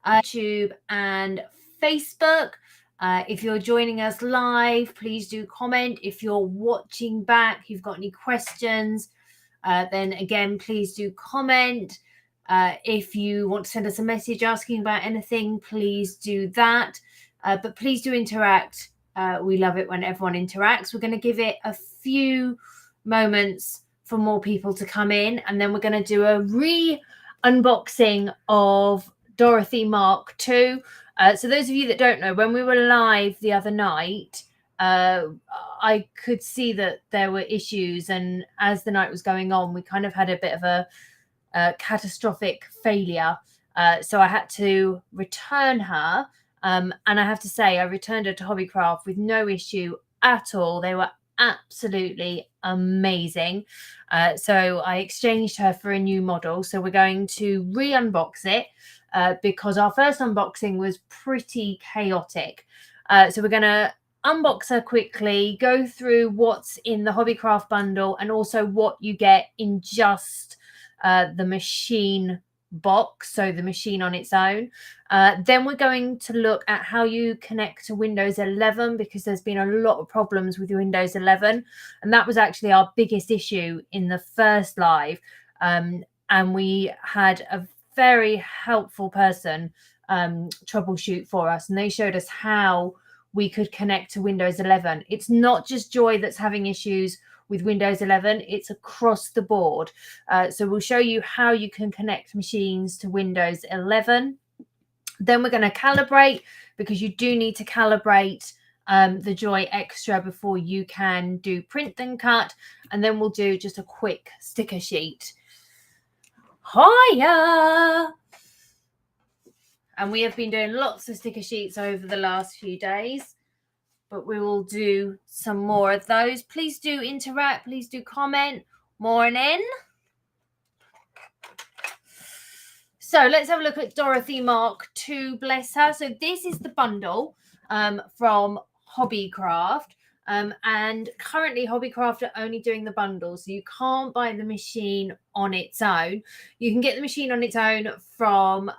YouTube and Facebook. If you're joining us live, please do comment. If you're watching back, you've got any questions, then again, please do comment. If you want to send us a message asking about anything, please do that. But please do interact. We love it when everyone interacts. We're going to give it a few moments for more people to come in, and then we're going to do a re-unboxing of Dorothy Mark II. So those of you that don't know, when we were live the other night, I could see that there were issues, and as the night was going on, we kind of had a bit of a catastrophic failure. So I had to return her, and I have to say I returned her to Hobbycraft with no issue at all. They were absolutely amazing. So I exchanged her for a new model. So we're going to re-unbox it because our first unboxing was pretty chaotic. So we're going to unbox her quickly, go through what's in the Hobbycraft bundle, and also what you get in just the machine box, so the machine on its own. Then we're going to look at how you connect to Windows 11, because there's been a lot of problems with Windows 11, and that was actually our biggest issue in the first live. And we had a very helpful person troubleshoot for us, and they showed us how we could connect to Windows 11. It's not just Joy that's having issues with Windows 11, it's across the board. So we'll show you how you can connect machines to Windows 11. Then we're going to calibrate, because you do need to calibrate the Joy Xtra before you can do print then cut. And then we'll do just a quick sticker sheet. Hiya! And we have been doing lots of sticker sheets over the last few days, but we will do some more of those. Please do interact. Please do comment. Morning. So let's have a look at Dorothy Mark II, bless her. So this is the bundle from Hobbycraft. And currently Hobbycraft are only doing the bundle, so you can't buy the machine on its own. You can get the machine on its own from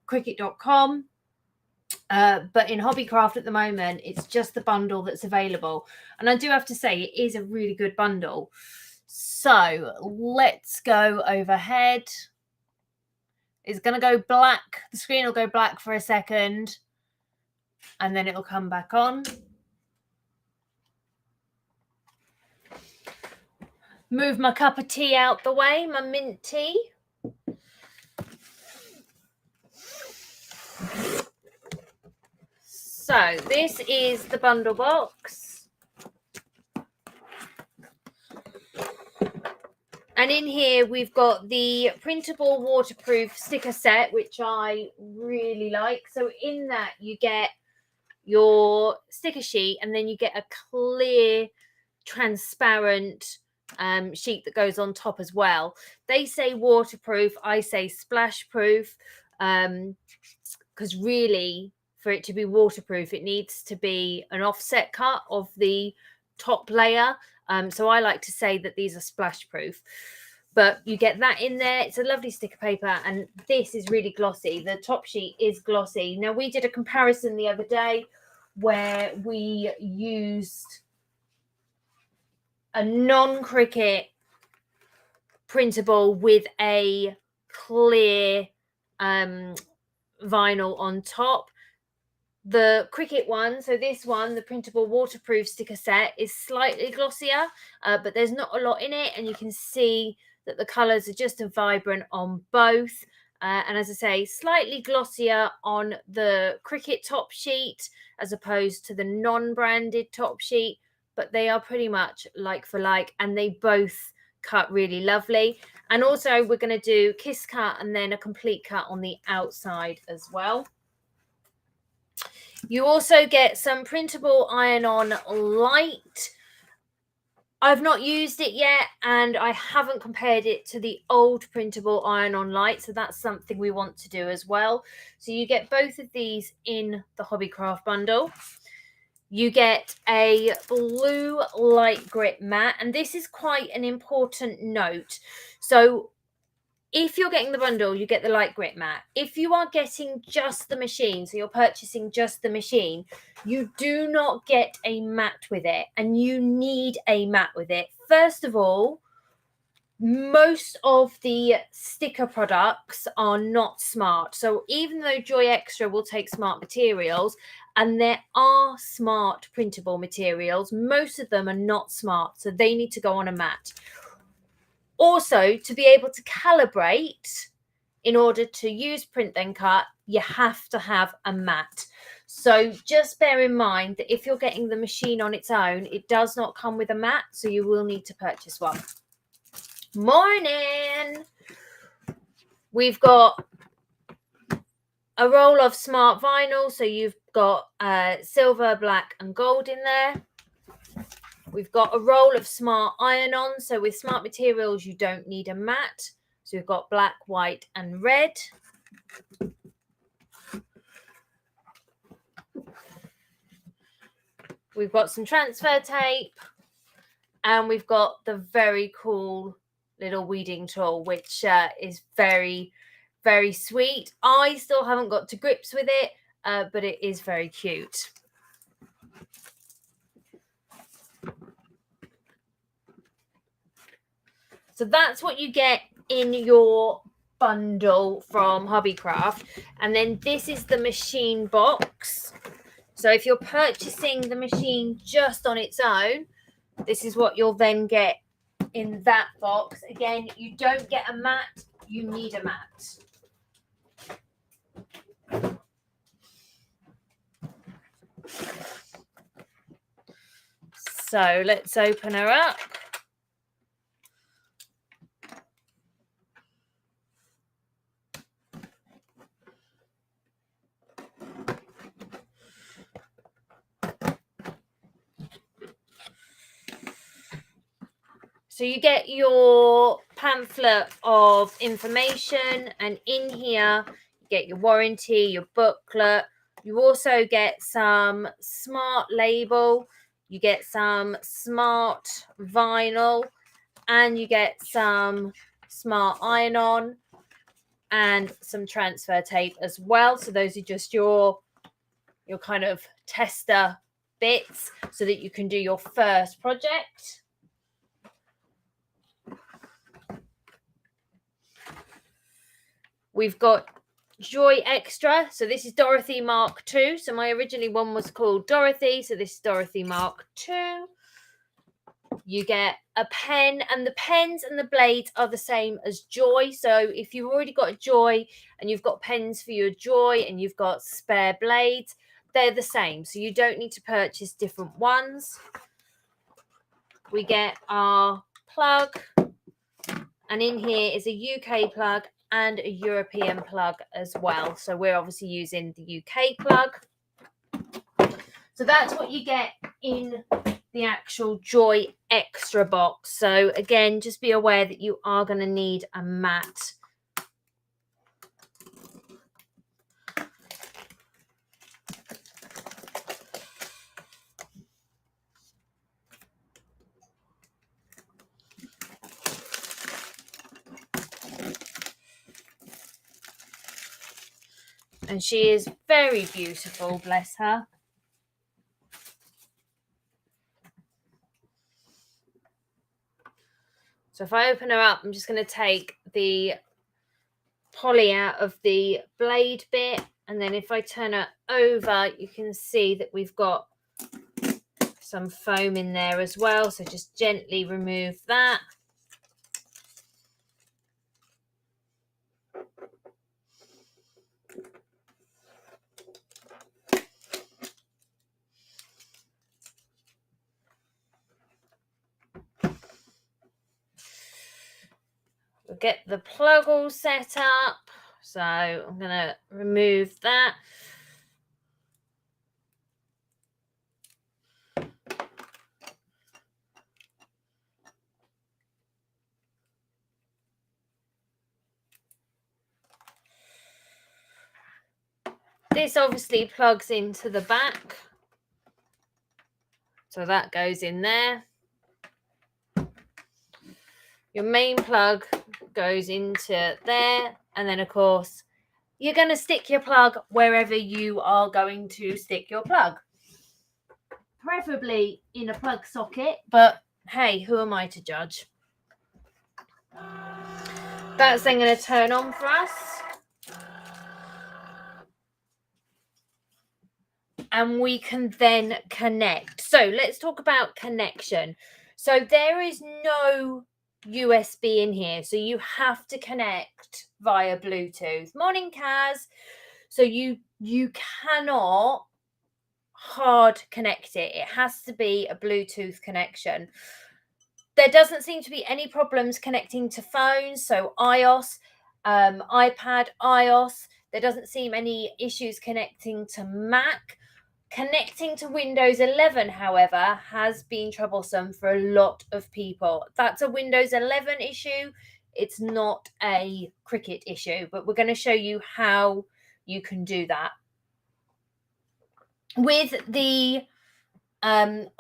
Cricut.com. But in Hobbycraft at the moment, it's just the bundle that's available. And I do have to say, it is a really good bundle. So let's go overhead. It's going to go black. The screen will go black for a second, and then it'll come back on. Move my cup of tea out the way, my mint tea. So this is the bundle box. And in here we've got the printable waterproof sticker set, which I really like. So in that you get your sticker sheet, and then you get a clear, transparent sheet that goes on top as well. They say waterproof, I say splash proof, because really, for it to be waterproof, it needs to be an offset cut of the top layer. So I like to say that these are splash proof, but you get that in there. It's a lovely sticker paper, and this is really glossy. The top sheet is glossy. Now, we did a comparison the other day where we used a non-Cricut printable with a clear vinyl on top. The Cricut one, so this one, the printable waterproof sticker set, is slightly glossier, but there's not a lot in it, and you can see that the colours are just as vibrant on both. And as I say, slightly glossier on the Cricut top sheet as opposed to the non-branded top sheet, but they are pretty much like for like, and they both cut really lovely. And also we're going to do kiss cut and then a complete cut on the outside as well. You also get some printable iron-on light. I've not used it yet, and I haven't compared it to the old printable iron-on light, so that's something we want to do as well. So you get both of these in the Hobbycraft bundle. You get a blue light grip mat, and this is quite an important note. So if you're getting the bundle, you get the light grit mat. If you are getting just the machine, so you're purchasing just the machine, you do not get a mat with it, and you need a mat with it. First of all, most of the sticker products are not smart. So even though Joy Xtra will take smart materials, and there are smart printable materials, most of them are not smart. So they need to go on a mat. Also, to be able to calibrate, in order to use Print Then Cut, you have to have a mat. So just bear in mind that if you're getting the machine on its own, it does not come with a mat, so you will need to purchase one. Morning! We've got a roll of smart vinyl, so you've got silver, black and gold in there. We've got a roll of smart iron-on, so with smart materials you don't need a mat. So we've got black, white and red. We've got some transfer tape, and we've got the very cool little weeding tool, which is very, very sweet. I still haven't got to grips with it, but it is very cute. So that's what you get in your bundle from Hobbycraft. And then this is the machine box. So if you're purchasing the machine just on its own, this is what you'll then get in that box. Again, you don't get a mat, you need a mat. So let's open her up. So you get your pamphlet of information, and in here you get your warranty, your booklet. You also get some smart label, you get some smart vinyl, and you get some smart iron-on and some transfer tape as well. So those are just your kind of tester bits so that you can do your first project. We've got Joy Xtra. So this is Dorothy Mark II. So my originally one was called Dorothy. So this is Dorothy Mark II. You get a pen, and the pens and the blades are the same as Joy. So if you've already got a Joy and you've got pens for your Joy and you've got spare blades, they're the same. So you don't need to purchase different ones. We get our plug, and in here is a UK plug and a European plug as well. So we're obviously using the UK plug. So that's what you get in the actual Joy Xtra box. So again, just be aware that you are going to need a mat. And she is very beautiful, bless her. So if I open her up, I'm just going to take the poly out of the blade bit. And then if I turn her over, you can see that we've got some foam in there as well. So just gently remove that. We'll get the plug all set up. So I'm going to remove that. This obviously plugs into the back. So that goes in there. Your main plug goes into there. And then, of course, you're going to stick your plug wherever you are going to stick your plug. Preferably in a plug socket, but hey, who am I to judge? That's then going to turn on for us. And we can then connect. So let's talk about connection. So there is no USB in here. So you have to connect via Bluetooth. Morning, Kaz. So you cannot hard connect it. It has to be a Bluetooth connection. There doesn't seem to be any problems connecting to phones. So iOS, iPad, iOS. There doesn't seem any issues connecting to Mac. Connecting to Windows 11, however, has been troublesome for a lot of people. That's a Windows 11 issue. It's not a Cricut issue, but we're going to show you how you can do that. With the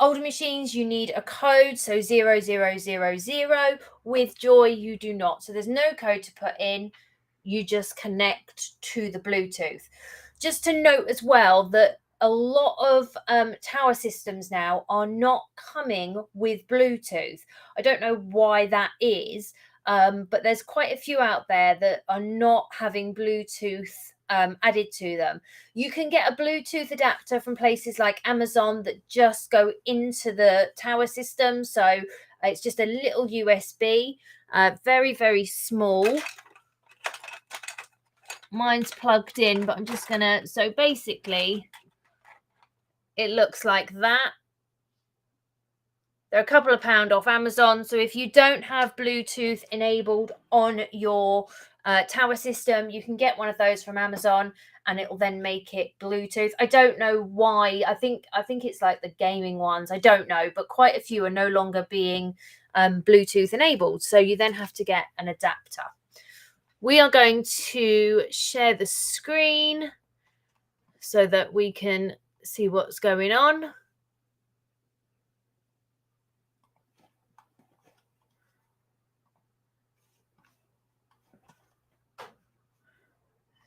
older machines, you need a code, so 0000. With Joy, you do not. So there's no code to put in. You just connect to the Bluetooth. Just to note as well that a lot of tower systems now are not coming with Bluetooth. I don't know why that is, but there's quite a few out there that are not having Bluetooth added to them. You can get a Bluetooth adapter from places like Amazon that just go into the tower system. So it's just a little USB, very, very small. Mine's plugged in, but I'm just gonna, so basically it looks like that. They're a couple of pound off Amazon. So if you don't have Bluetooth enabled on your tower system, you can get one of those from Amazon and it will then make it Bluetooth. I don't know why. I think it's like the gaming ones. I don't know, but quite a few are no longer being Bluetooth enabled. So you then have to get an adapter. We are going to share the screen so that we can see what's going on.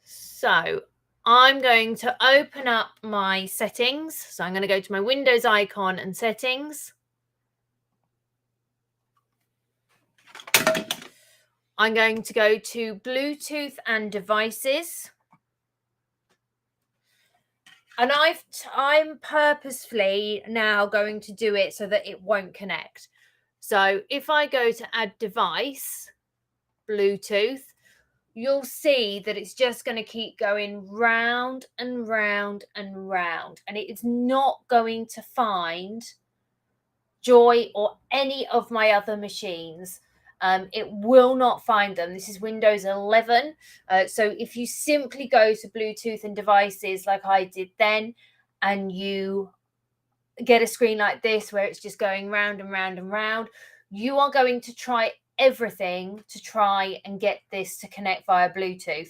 So I'm going to open up my settings. So I'm going to go to my Windows icon and settings. I'm going to go to Bluetooth and devices. And I'm purposefully now going to do it so that it won't connect. So if I go to add device, Bluetooth, you'll see that it's just going to keep going round and round and round. And it is not going to find Joy or any of my other machines. It will not find them. This is Windows 11. So if you simply go to Bluetooth and devices like I did then, and you get a screen like this where it's just going round and round and round, you are going to try everything to try and get this to connect via Bluetooth.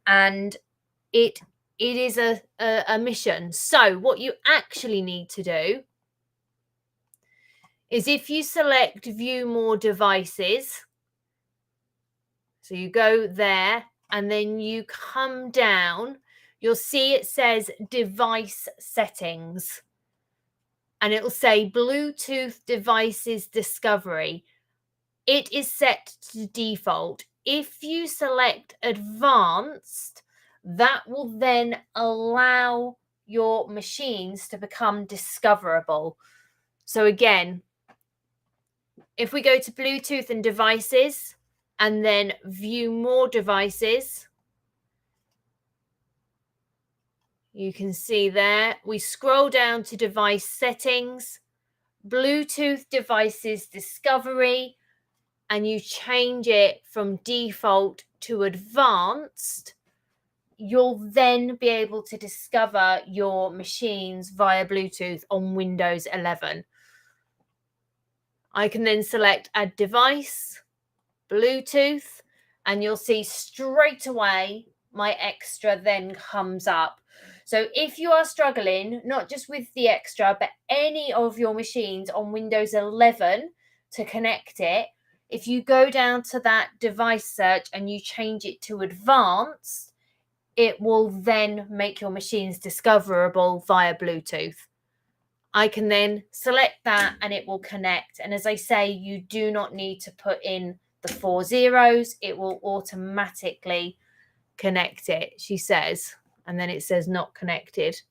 And it is a mission. So what you actually need to do is if you select view more devices, so you go there and then you come down, you'll see it says device settings and it will say Bluetooth devices discovery. It is set to default. If you select advanced, that will then allow your machines to become discoverable. So again, if we go to Bluetooth and devices and then view more devices, you can see there, we scroll down to device settings, Bluetooth devices discovery, and you change it from default to advanced, you'll then be able to discover your machines via Bluetooth on Windows 11. I can then select add device, Bluetooth, and you'll see straight away my Xtra then comes up. So if you are struggling, not just with the Xtra, but any of your machines on Windows 11 to connect it, If you go down to that device search and you change it to advanced, it will then make your machines discoverable via Bluetooth. I can then select that and it will connect. And as I say, you do not need to put in the 4 zeros. It will automatically connect it, she says. And then it says not connected.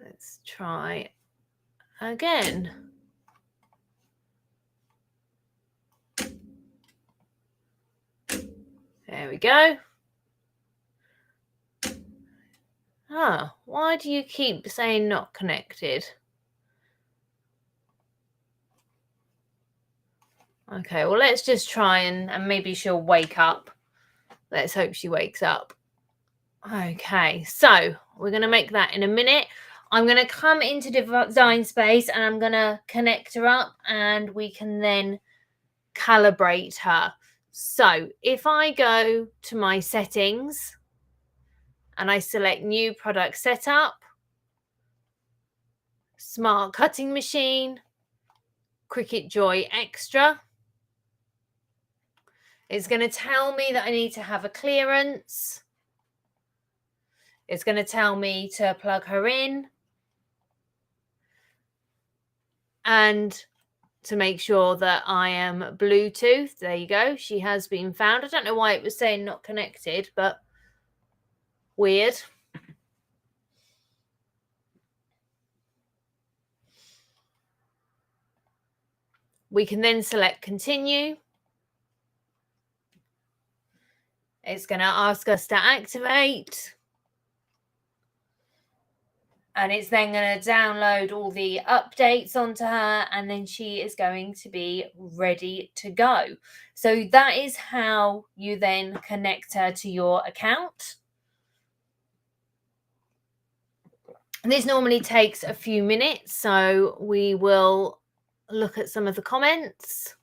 Let's try again. There we go. Ah, why do you keep saying not connected? Okay, well, let's just try and maybe she'll wake up. Let's hope she wakes up. Okay, so we're going to make that in a minute. I'm going to come into design space and I'm going to connect her up and we can then calibrate her. So if I go to my settings and I select new product setup, smart cutting machine, Cricut Joy Xtra, it's going to tell me that I need to have a clearance. It's going to tell me to plug her in and to make sure that I am Bluetooth. There you go. She has been found. I don't know why it was saying not connected, but weird. We can then select continue. It's going to ask us to activate. And it's then going to download all the updates onto her and then she is going to be ready to go. So that is how you then connect her to your account. This normally takes a few minutes, so we will look at some of the comments.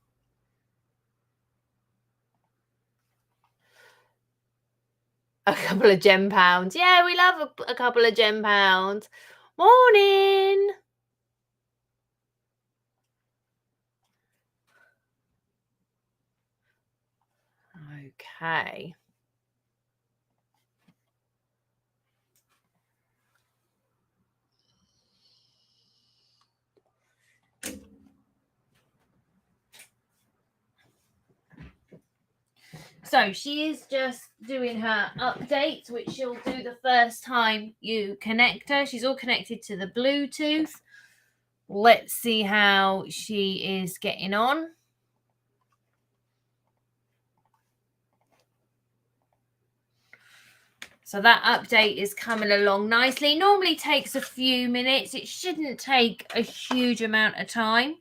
A couple of gem pounds. Yeah, we love a couple of gem pounds. Morning. Okay. So she is just doing her updates, which she'll do the first time you connect her. She's all connected to the Bluetooth. Let's see how she is getting on. So that update is coming along nicely. Normally takes a few minutes. It shouldn't take a huge amount of time.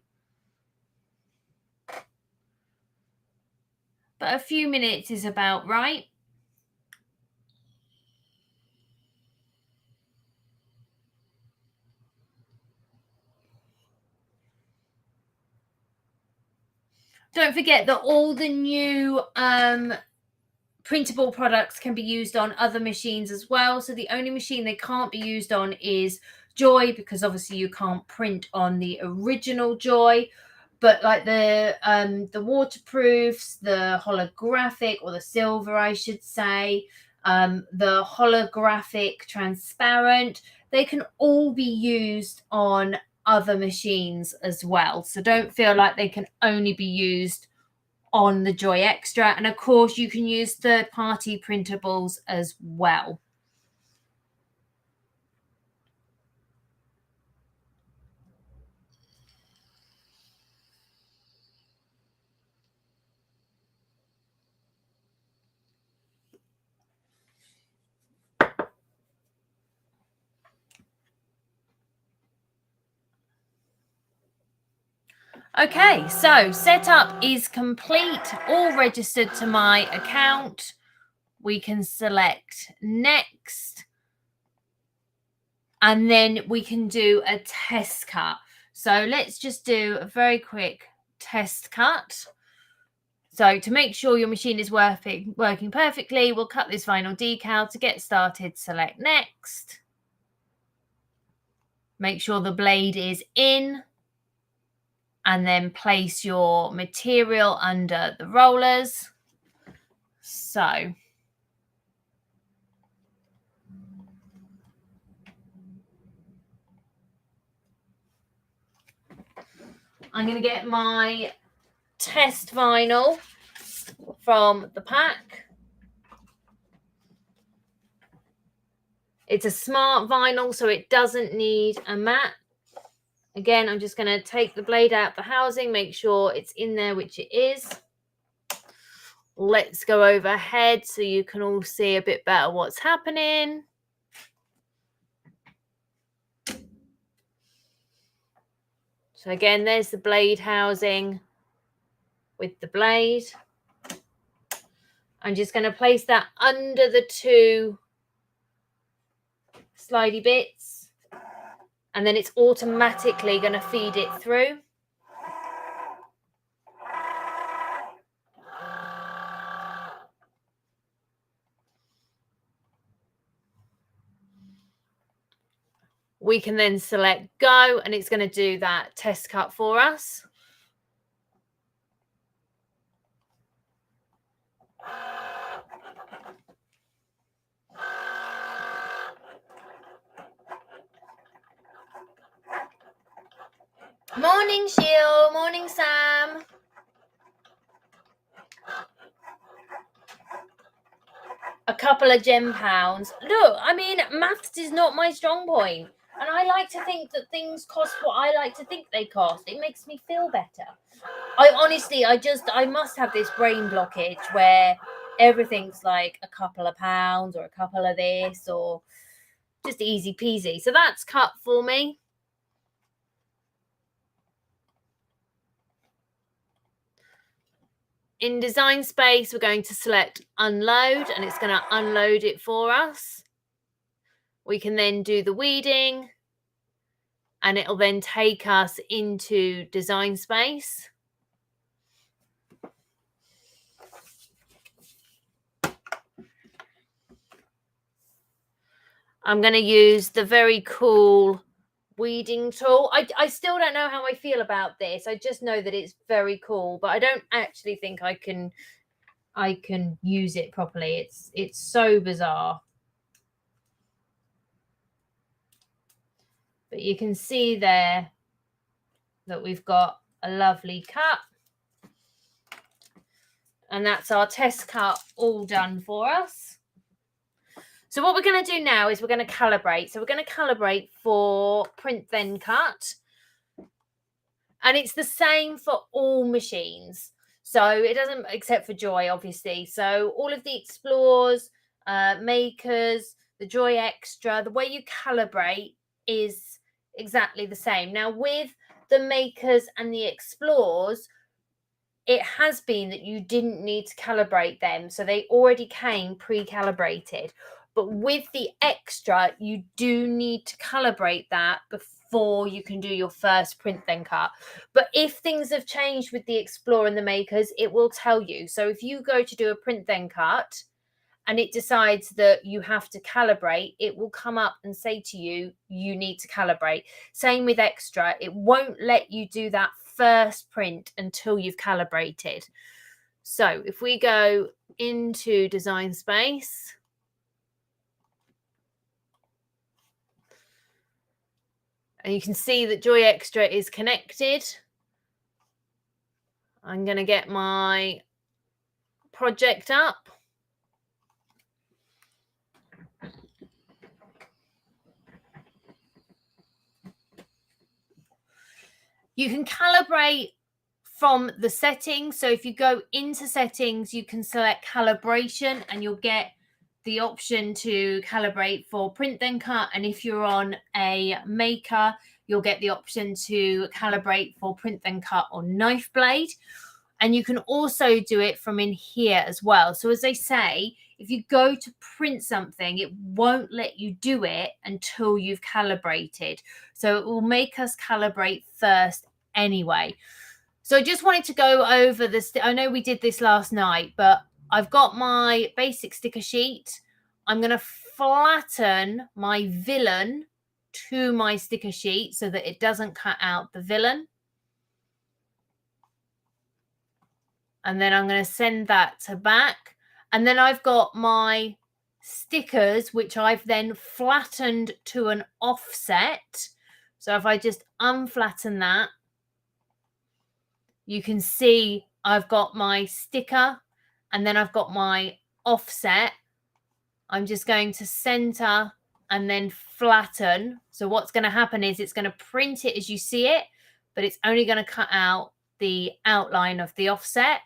But a few minutes is about right. Don't forget that all the new printable products can be used on other machines as well. So the only machine they can't be used on is Joy, because obviously you can't print on the original Joy. But like the waterproofs, the holographic, or the silver, I should say, the holographic transparent, they can all be used on other machines as well. So don't feel like they can only be used on the Joy Xtra. And of course, you can use third-party printables as well. Okay, so setup is complete, all registered to my account. We can select next, and then we can do a test cut. So let's just do a very quick test cut. So to make sure your machine is working perfectly, we'll cut this vinyl decal. To get started, select next. Make sure the blade is in, and then place your material under the rollers. So I'm going to get my test vinyl from the pack. It's a smart vinyl, so it doesn't need a mat. Again, I'm just going to take the blade out the housing, make sure it's in there, which it is. Let's go overhead so you can all see a bit better what's happening. So again, there's the blade housing with the blade. I'm just going to place that under the two slidey bits, and then it's automatically going to feed it through. We can then select go, and it's going to do that test cut for us. Morning, Sheil. Morning, Sam. A couple of gem pounds. Look, I mean, maths is not my strong point. And I like to think that things cost what I like to think they cost. It makes me feel better. I must have this brain blockage where everything's like a couple of pounds or a couple of this or just easy peasy. So that's cut for me. In Design Space, we're going to select Unload, and it's going to unload it for us. We can then do the weeding, and it'll then take us into Design Space. I'm going to use the very cool weeding tool. I still don't know how I feel about this. I just know that it's very cool, but I don't actually think I can use it properly. It's so bizarre. But you can see there that we've got a lovely cut. And that's our test cut all done for us. So what we're going to do now is we're going to calibrate. So we're going to calibrate for Print Then Cut. And it's the same for all machines. So it doesn't, except for Joy, obviously. So all of the Explorers, Makers, the Joy Xtra, the way you calibrate is exactly the same. Now with the Makers and the Explorers, it has been that you didn't need to calibrate them. So they already came pre-calibrated. But with the Xtra, you do need to calibrate that before you can do your first Print Then Cut. But if things have changed with the Explorer and the Makers, it will tell you. So if you go to do a Print Then Cut and it decides that you have to calibrate, it will come up and say to you, you need to calibrate. Same with Xtra. It won't let you do that first print until you've calibrated. So if we go into Design Space, and you can see that Joy Xtra is connected. I'm going to get my project up. You can calibrate from the settings. So if you go into settings, you can select calibration and you'll get the option to calibrate for Print Then Cut. And if you're on a Maker, you'll get the option to calibrate for Print Then Cut or Knife Blade. And you can also do it from in here as well. So as they say, if you go to print something, it won't let you do it until you've calibrated. So it will make us calibrate first anyway. So I just wanted to go over this. I know we did this last night, but I've got my basic sticker sheet. I'm going to flatten my villain to my sticker sheet so that it doesn't cut out the villain. And then I'm going to send that to back. And then I've got my stickers, which I've then flattened to an offset. So if I just unflatten that, you can see I've got my sticker and then I've got my offset. I'm just going to center and then flatten. So what's going to happen is it's going to print it as you see it, but it's only going to cut out the outline of the offset.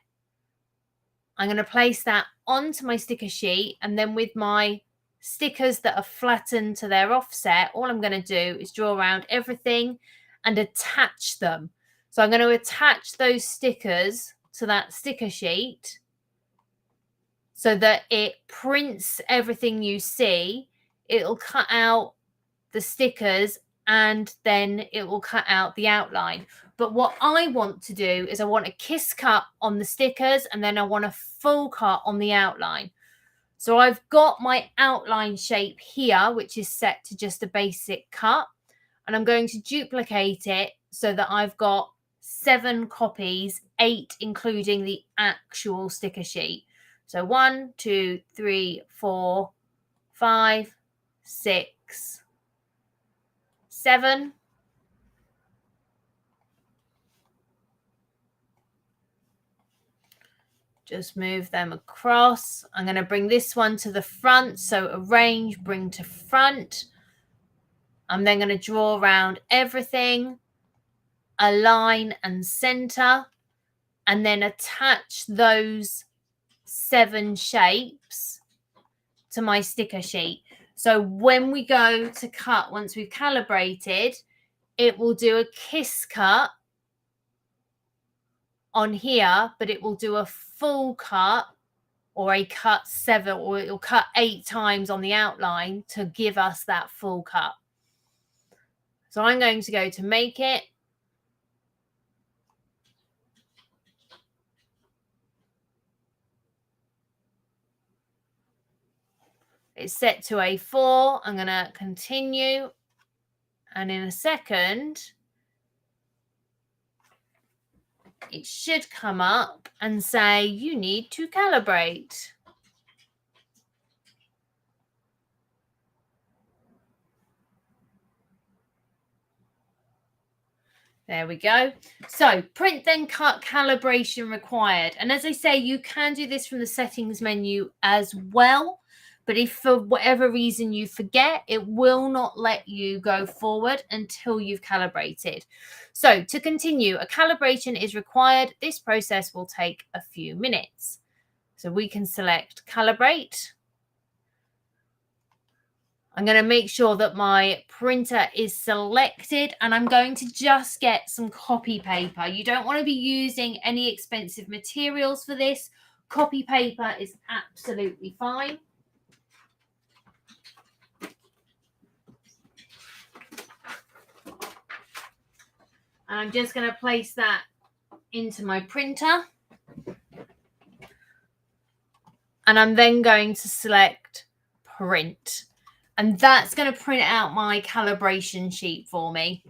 I'm going to place that onto my sticker sheet, and then with my stickers that are flattened to their offset, all I'm going to do is draw around everything and attach them. So I'm going to attach those stickers to that sticker sheet so that it prints everything you see. It'll cut out the stickers and then it will cut out the outline. But what I want to do is I want a kiss cut on the stickers and then I want a full cut on the outline. So I've got my outline shape here, which is set to just a basic cut. And I'm going to duplicate it so that I've got 7 copies, 8 including the actual sticker sheet. So 1, 2, 3, 4, 5, 6, 7. Just move them across. I'm going to bring this one to the front. So arrange, bring to front. I'm then going to draw around everything, align and center, and then attach those 7 shapes to my sticker sheet. So when we go to cut, once we've calibrated, it will do a kiss cut on here, but it will do a full cut or a cut 7, or it'll cut 8 times on the outline to give us that full cut. So I'm going to go to make it. It's set to A4. I'm going to continue. And in a second, it should come up and say, you need to calibrate. There we go. So print then cut calibration required. And as I say, you can do this from the settings menu as well. But if for whatever reason you forget, it will not let you go forward until you've calibrated. So to continue, a calibration is required. This process will take a few minutes. So we can select calibrate. I'm going to make sure that my printer is selected and I'm going to just get some copy paper. You don't want to be using any expensive materials for this. Copy paper is absolutely fine. And I'm just going to place that into my printer. And I'm then going to select print. And that's going to print out my calibration sheet for me.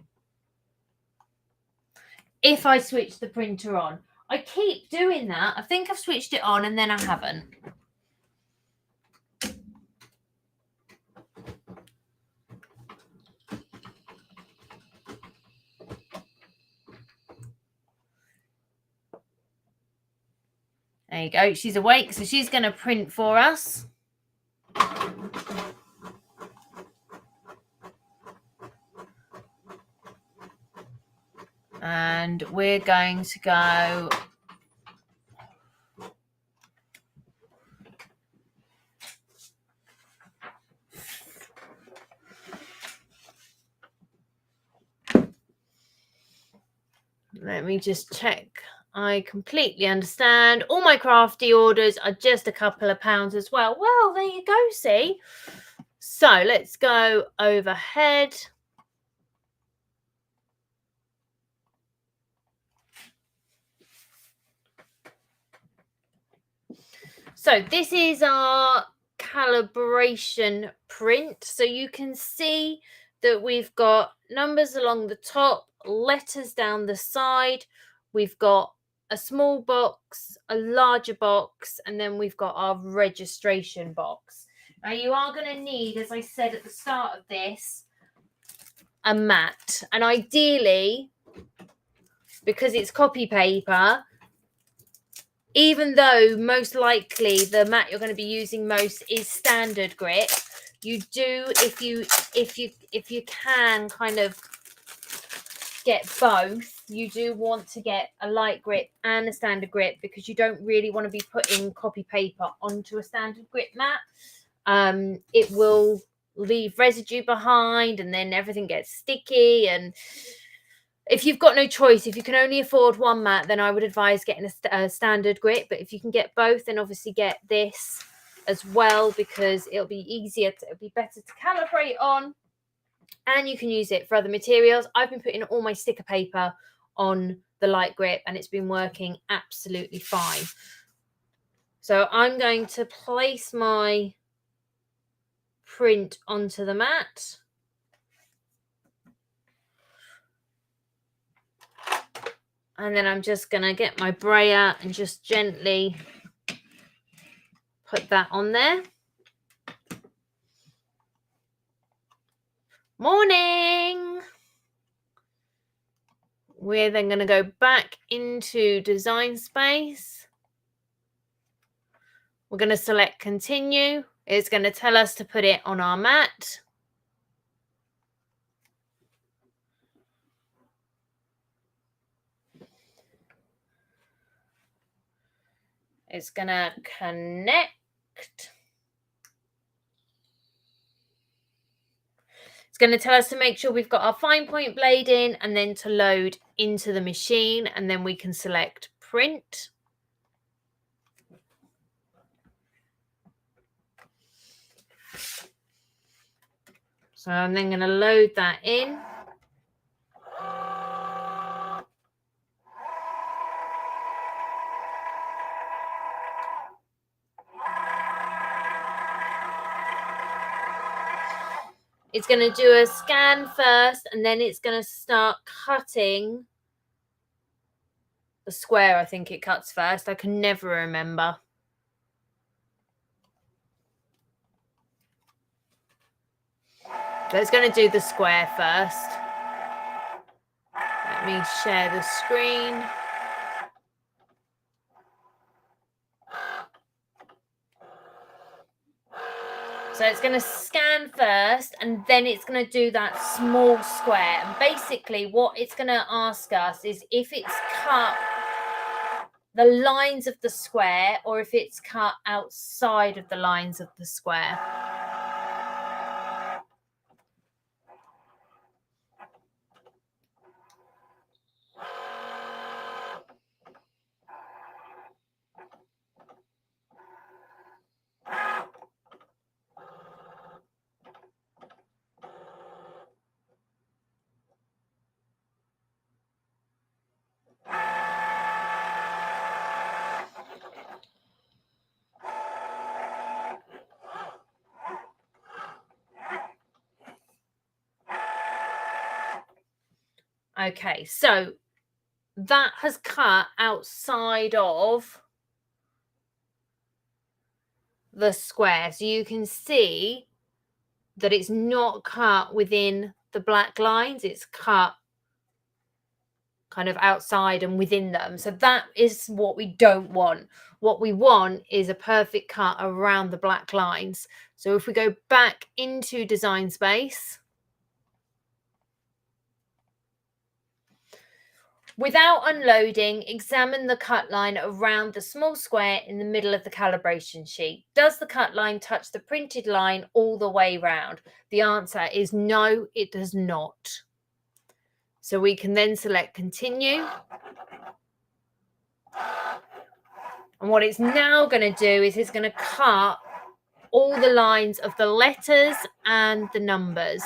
If I switch the printer on. I keep doing that. I think I've switched it on and then I haven't. There you go. She's awake, so she's going to print for us. And we're going to go let me just check I completely understand. All my crafty orders are just a couple of pounds as well. Well, there you go, see? So let's go overhead. So this is our calibration print. So you can see that we've got numbers along the top, letters down the side. We've got a small box, a larger box, and then we've got our registration box. Now you are going to need, as I said at the start of this, a mat. And ideally, because it's copy paper, even though most likely the mat you're going to be using most is standard grit, you do, if you can kind of get both, you do want to get a light grit and a standard grit, because you don't really want to be putting copy paper onto a standard grit mat. It will leave residue behind and then everything gets sticky. And if you've got no choice, if you can only afford one mat, then I would advise getting a standard grit. But if you can get both, then obviously get this as well, because it'll be easier, it'll be better to calibrate on, and you can use it for other materials. I've been putting all my sticker paper on the light grit and it's been working absolutely fine. So I'm going to place my print onto the mat. And then I'm just going to get my brayer and just gently put that on there. Morning! We're then going to go back into Design Space. We're going to select Continue. It's going to tell us to put it on our mat. It's going to connect. It's going to tell us to make sure we've got our fine point blade in, and then to load into the machine, and then we can select Print. So I'm then going to load that in. It's going to do a scan first, and then it's going to start cutting the square. I think it cuts first. I can never remember. So it's going to do the square first. Let me share the screen. So it's going to scan first, and then it's going to do that small square. And basically what it's going to ask us is if it's cut the lines of the square or if it's cut outside of the lines of the square. Okay, so that has cut outside of the square. So you can see that it's not cut within the black lines. It's cut kind of outside and within them. So that is what we don't want. What we want is a perfect cut around the black lines. So if we go back into Design Space, without unloading, examine the cut line around the small square in the middle of the calibration sheet. Does the cut line touch the printed line all the way round? The answer is no, it does not. So we can then select Continue. And what it's now going to do is it's going to cut all the lines of the letters and the numbers.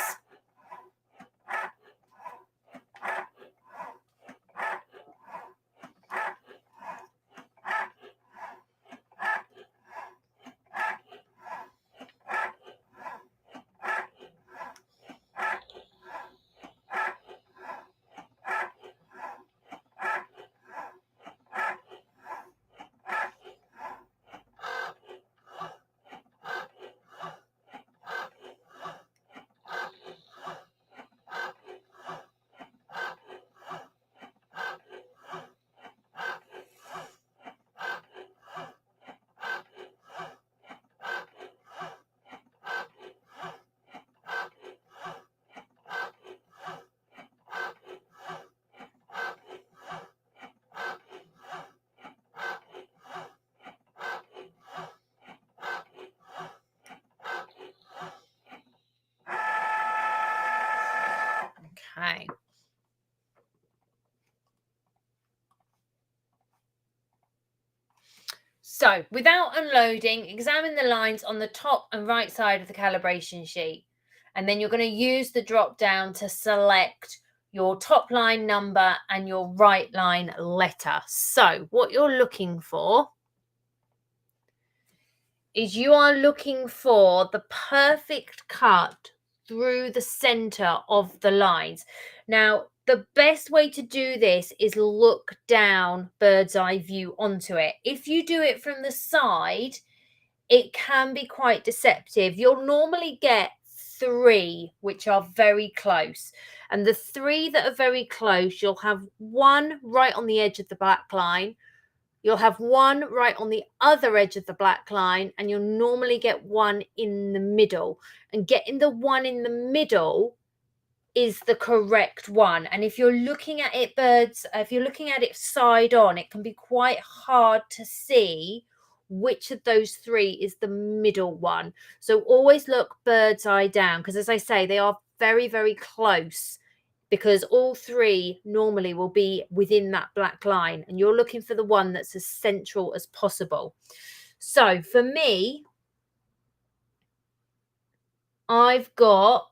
Okay. So, without unloading, examine the lines on the top and right side of the calibration sheet. And then you're going to use the drop down to select your top line number and your right line letter. So, what you're looking for is you are looking for the perfect cut through the center of the lines. Now, the best way to do this is look down, bird's eye view onto it. If you do it from the side, it can be quite deceptive. You'll normally get 3 which are very close. And the 3 that are very close, you'll have 1 right on the edge of the black line. You'll have 1 right on the other edge of the black line, and you'll normally get 1 in the middle. And getting the 1 in the middle is the correct one. And if you're looking at it if you're looking at it side on, it can be quite hard to see which of those 3 is the middle one. So always look bird's eye down, because as I say, they are very, very close, because all 3 normally will be within that black line, and you're looking for the one that's as central as possible. So for me, I've got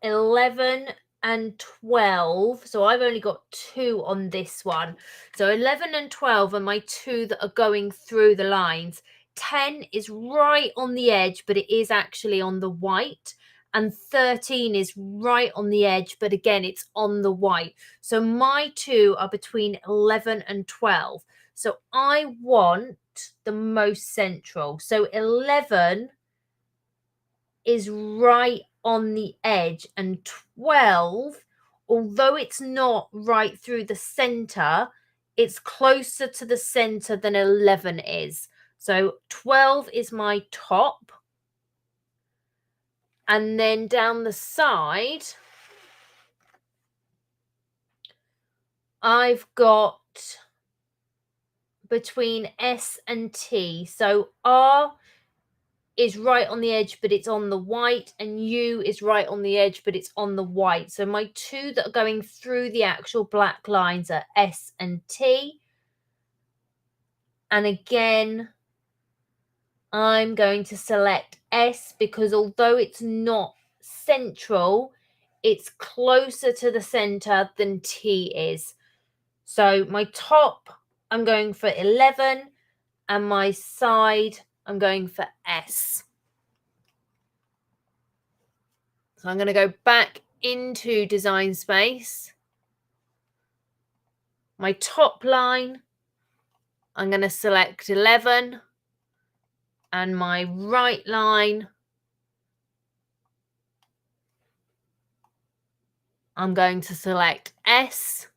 11 and 12. So I've only got 2 on this one. So 11 and 12 are my 2 that are going through the lines. 10 is right on the edge, but it is actually on the white. And 13 is right on the edge, but again, it's on the white. So my 2 are between 11 and 12. So I want the most central. So 11 is right on the edge, and 12, although it's not right through the center, it's closer to the center than 11 is. So 12 is my top, and then down the side I've got between S and T. So R is right on the edge, but it's on the white, and U is right on the edge, but it's on the white. So my 2 that are going through the actual black lines are S and T. And again, I'm going to select S, because although it's not central, it's closer to the center than T is. So my top, I'm going for 11, and my side, I'm going for S. So I'm going to go back into Design Space. My top line, I'm going to select 11, and my right line, I'm going to select S,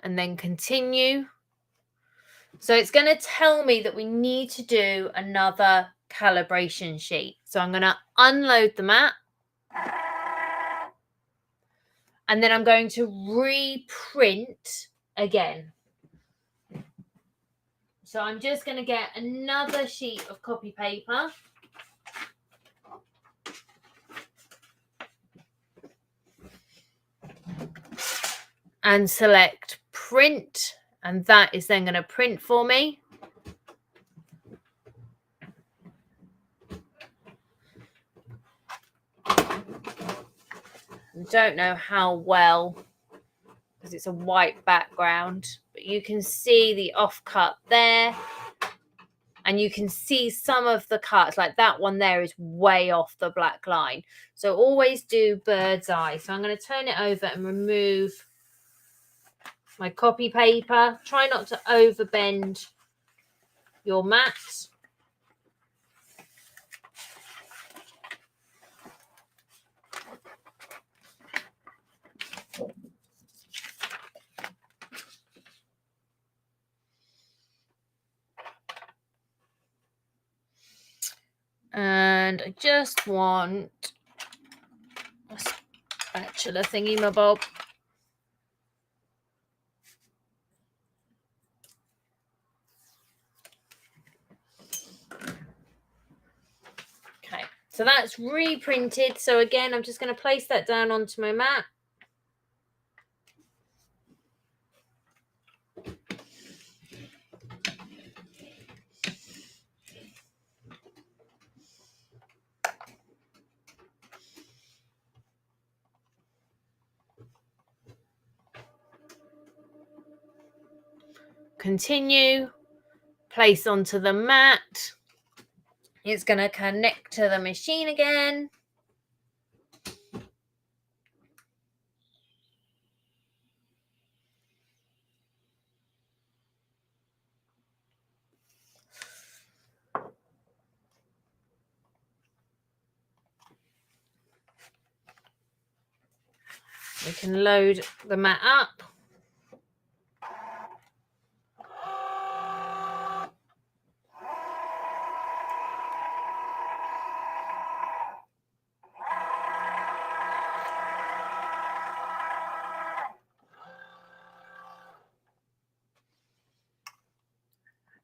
and then continue. So it's going to tell me that we need to do another calibration sheet. So I'm going to unload the mat, and then I'm going to reprint again. So I'm just going to get another sheet of copy paper. and select print, and that is then going to print for me. I don't know how well, because it's a white background, but you can see the offcut there, and you can see some of the cuts, like that one there is way off the black line. So always do bird's eye. So I'm going to turn it over and remove my copy paper. Try not to overbend your mat. And I just want a spatula thingy my bob. Okay, so that's reprinted. So again, I'm just going to place that down onto my mat. Continue, place onto the mat. It's going to connect to the machine again. We can load the mat up.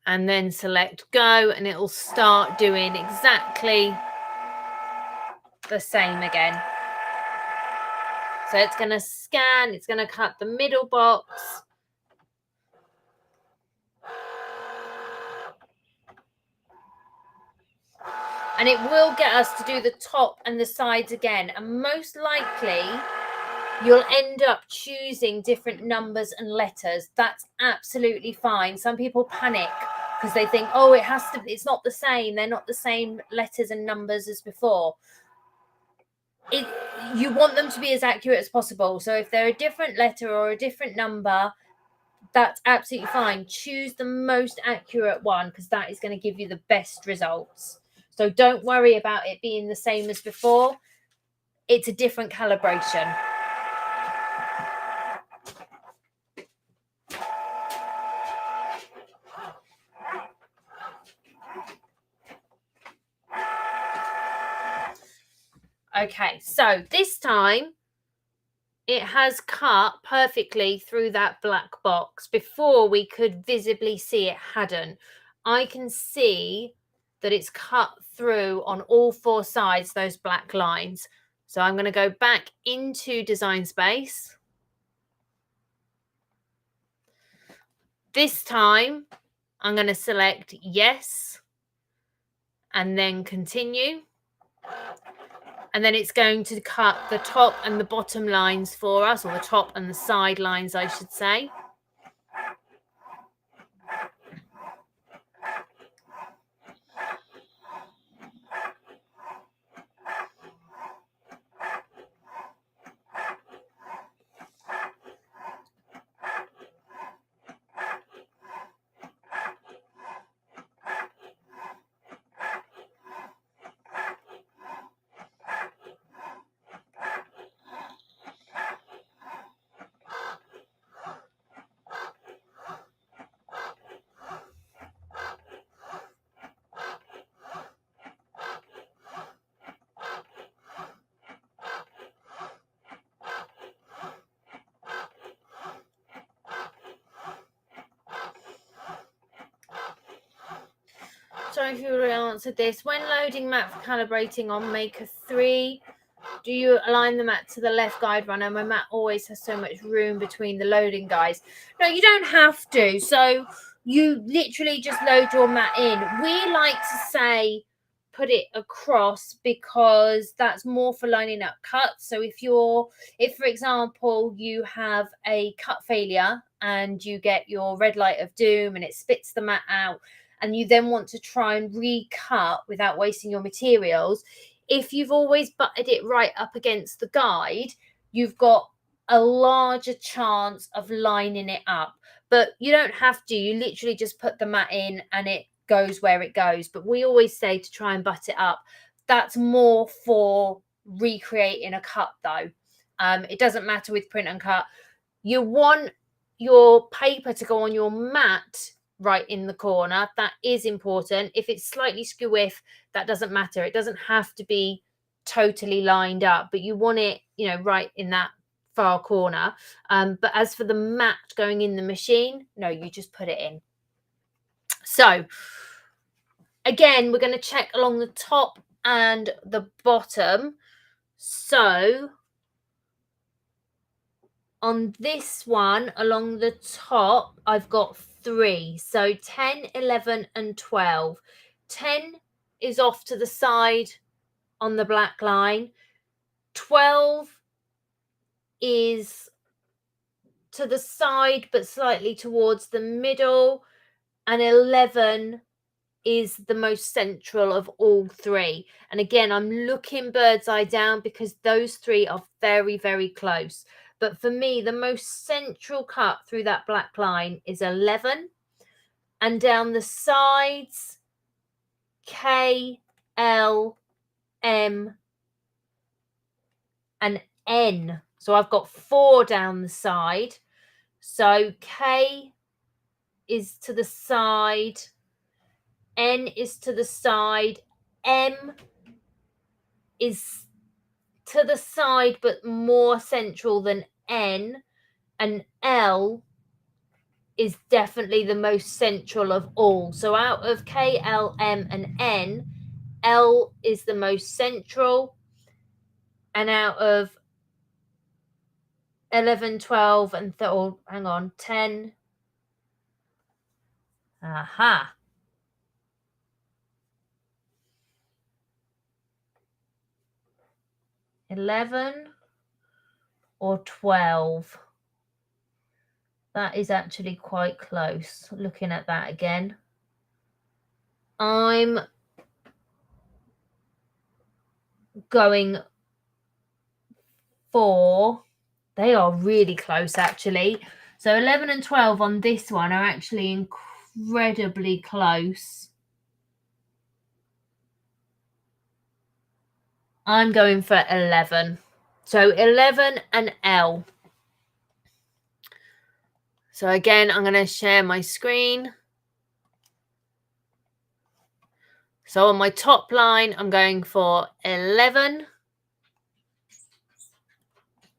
And then select go, and it will start doing exactly the same again. So it's going to scan, it's going to cut the middle box. And it will get us to do the top and the sides again. And most likely, you'll end up choosing different numbers and letters. That's absolutely fine. Some people panic because they think, oh, it's not the same. They're not the same letters and numbers as before. You want them to be as accurate as possible. So if they're a different letter or a different number, that's absolutely fine. Choose the most accurate one, because that is going to give you the best results. So don't worry about it being the same as before. It's a different calibration. Okay, so this time it has cut perfectly through that black box. Before, we could visibly see it hadn't. I can see that it's cut through on all four sides, those black lines. So I'm going to go back into Design Space. This time I'm going to select yes and then continue. And then it's going to cut the top and the bottom lines for us, or the top and the side lines, I should say. Sorry if you already answered this. When loading mat for calibrating on Maker 3, Do you align the mat to the left guide runner? My mat always has so much room between the loading guides. No, you don't have to. So you literally just load your mat in. We like to say put it across because that's more for lining up cuts. So if for example you have a cut failure and you get your red light of doom and it spits the mat out, and you then want to try and recut without wasting your materials, if you've always butted it right up against the guide, you've got a larger chance of lining it up. But you don't have to. You literally just put the mat in and it goes where it goes. But we always say to try and butt it up. That's more for recreating a cut though. It doesn't matter with print and cut. You want your paper to go on your mat right in the corner. That is important. If it's slightly skew-whiff, that doesn't matter. It doesn't have to be totally lined up, but you want it, you know, right in that far corner. But as for the mat going in the machine, no, you just put it in. So again, we're going to check along the top and the bottom. So on this one, along the top, I've got 3. So 10, 11 and 12. 10 is off to the side on the black line. 12 is to the side but slightly towards the middle. And 11 is the most central of all 3. And again, I'm looking bird's eye down because those 3 are very, very close. But for me, the most central cut through that black line is 11. And down the sides, K, L, M, and N. So I've got 4 down the side. So K is to the side, N is to the side, M is to the side but more central than N, and L is definitely the most central of all. So out of K, L, M and N, L is the most central, and out of 11, 12 and 10, aha, 11 or 12. That is actually quite close. Looking at that again, I'm going for, they are really close actually. So 11 and 12 on this one are actually incredibly close. I'm going for 11. So 11 and L. So again, I'm going to share my screen. So on my top line, I'm going for 11.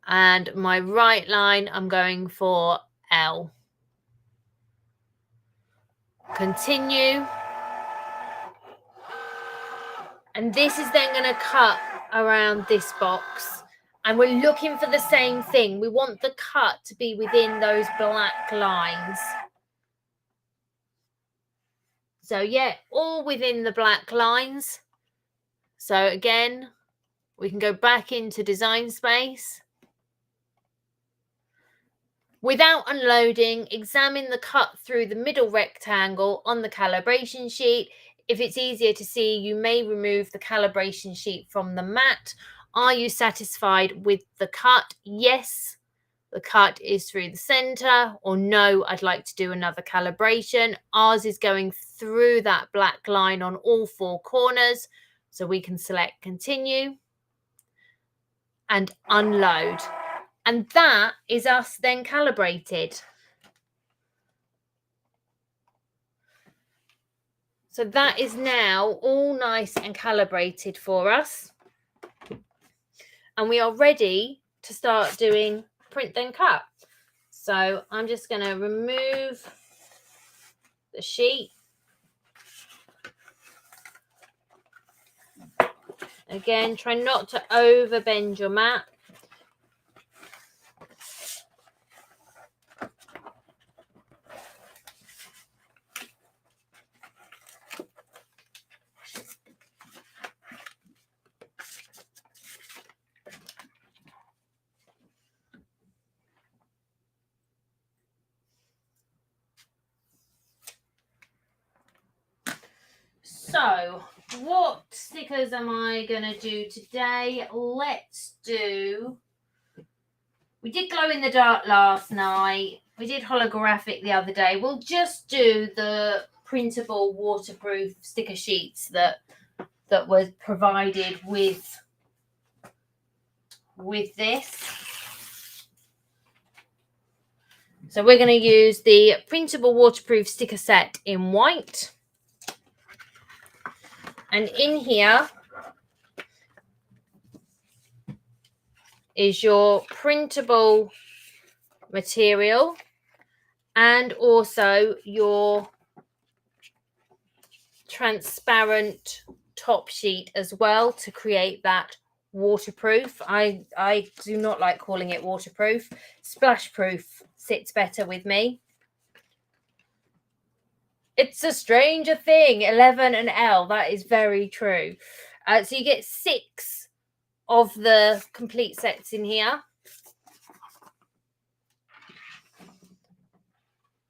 And my right line, I'm going for L. Continue. And this is then going to cut around this box. And we're looking for the same thing. We want the cut to be within those black lines. So yeah, all within the black lines. So again, we can go back into design space. Without unloading, examine the cut through the middle rectangle on the calibration sheet. If it's easier to see, you may remove the calibration sheet from the mat. Are you satisfied with the cut? Yes, the cut is through the center, or no, I'd like to do another calibration. Ours is going through that black line on all 4 corners. So we can select continue and unload. And that is us then calibrated. So that is now all nice and calibrated for us. And we are ready to start doing print then cut. So I'm just going to remove the sheet. Again, try not to over bend your mat. So, what stickers am I going to do today? Let's do... We did glow in the dark last night. We did holographic the other day. We'll just do the printable waterproof sticker sheets that was provided with this. So we're going to use the printable waterproof sticker set in white. And in here is your printable material and also your transparent top sheet as well to create that waterproof. I do not like calling it waterproof. Splash proof sits better with me. It's a stranger thing, 11 and L. That is very true. So you get 6 of the complete sets in here.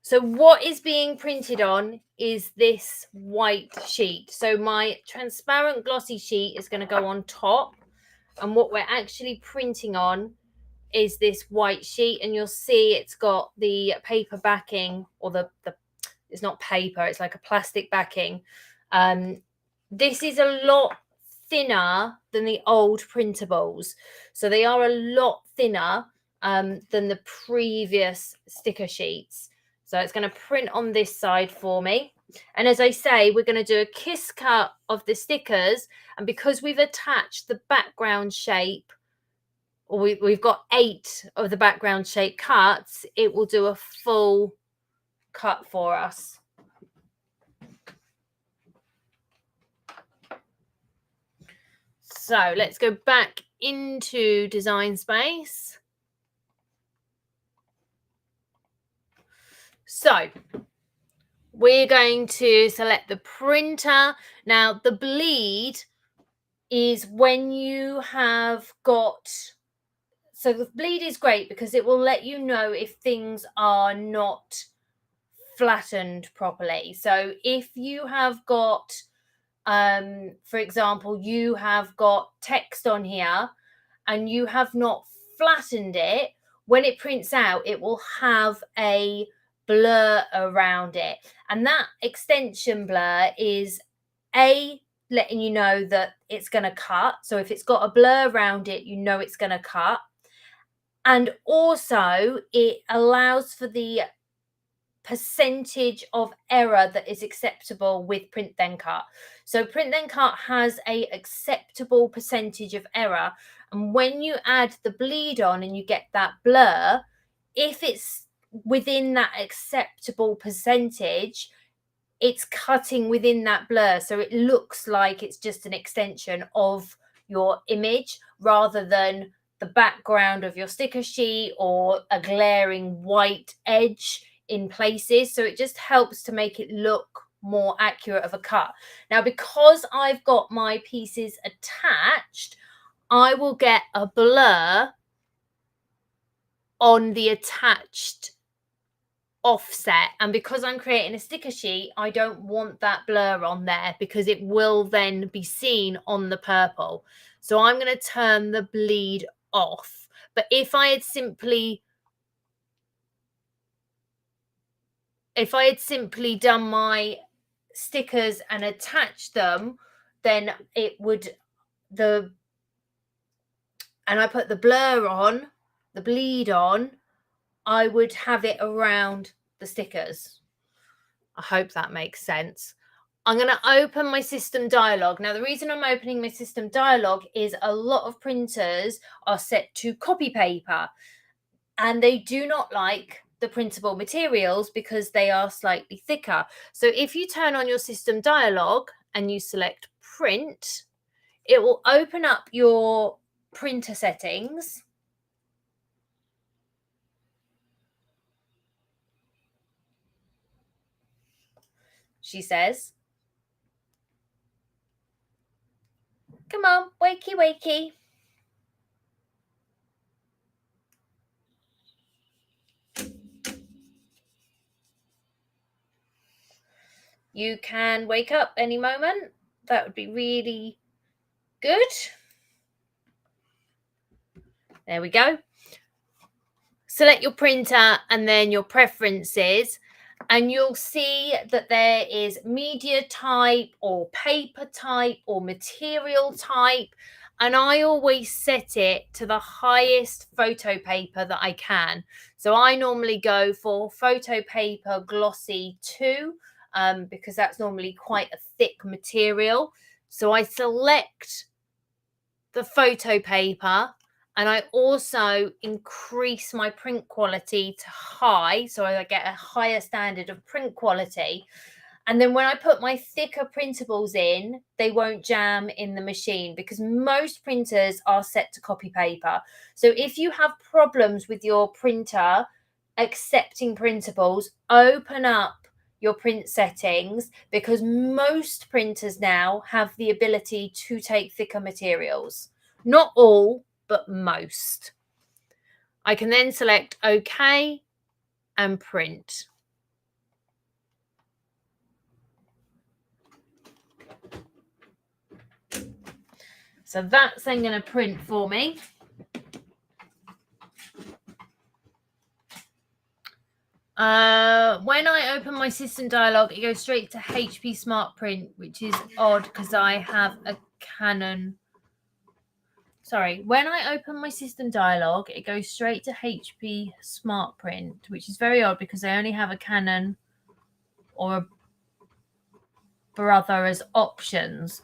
So what is being printed on is this white sheet. So my transparent glossy sheet is going to go on top. And what we're actually printing on is this white sheet. And you'll see it's got the paper backing, or the it's not paper, it's like a plastic backing. This is a lot thinner than the old printables. So they are a lot thinner than the previous sticker sheets. So it's going to print on this side for me. And as I say, we're going to do a kiss cut of the stickers. And because we've attached the background shape, or we've got 8 of the background shape cuts, it will do a full cut for us. So let's go back into Design Space. So we're going to select the printer. Now the bleed is when you have got, so the bleed is great because it will let you know if things are not flattened properly. So if you have got, for example, you have got text on here and you have not flattened it, when it prints out, it will have a blur around it. And that extension blur is letting you know that it's going to cut. So if it's got a blur around it, you know it's going to cut. And also it allows for the percentage of error that is acceptable with Print Then Cut. So Print Then Cut has a acceptable percentage of error. And when you add the bleed on and you get that blur, if it's within that acceptable percentage, it's cutting within that blur. So it looks like it's just an extension of your image rather than the background of your sticker sheet or a glaring white edge in places. So it just helps to make it look more accurate of a cut. Now, because I've got my pieces attached, I will get a blur on the attached offset, and because I'm creating a sticker sheet, I don't want that blur on there because it will then be seen on the purple. So I'm going to turn the bleed off. But if I had simply done my stickers and attached them, then it would, and I put the blur on, the bleed on, I would have it around the stickers. I hope that makes sense. I'm going to open my system dialog. Now, the reason I'm opening my system dialog is a lot of printers are set to copy paper and they do not like the printable materials because they are slightly thicker. So if you turn on your system dialog and you select print, it will open up your printer settings. She says, come on, wakey, wakey. You can wake up any moment. That would be really good. There we go. Select your printer and then your preferences, and you'll see that there is media type or paper type or material type. And I always set it to the highest photo paper that I can. So I normally go for photo paper glossy 2 because that's normally quite a thick material. So I select the photo paper, and I also increase my print quality to high, so I get a higher standard of print quality. And then when I put my thicker printables in, they won't jam in the machine because most printers are set to copy paper. So if you have problems with your printer accepting printables, open up your print settings, because most printers now have the ability to take thicker materials. Not all, but most. I can then select OK and print. So that's then going to print for me. When I open my system dialog, it goes straight to HP Smart Print, which is odd because I have a Canon. Sorry, when I open my system dialog, it goes straight to HP Smart Print, which is very odd because I only have a Canon or a Brother as options.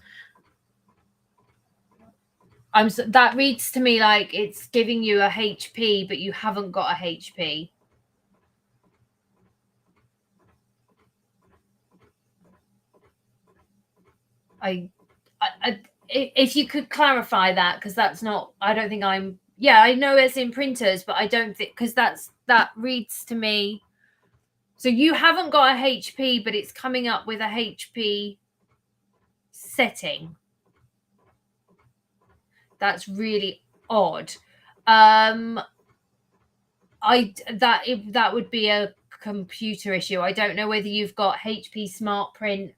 That reads to me like it's giving you a HP, but you haven't got a HP. If you could clarify that, because that's not, I don't think I'm, yeah, I know it's in printers, but I don't think, because that reads to me. So you haven't got a HP, but it's coming up with a HP setting. That's really odd. That would be a computer issue. I don't know whether you've got HP Smart Print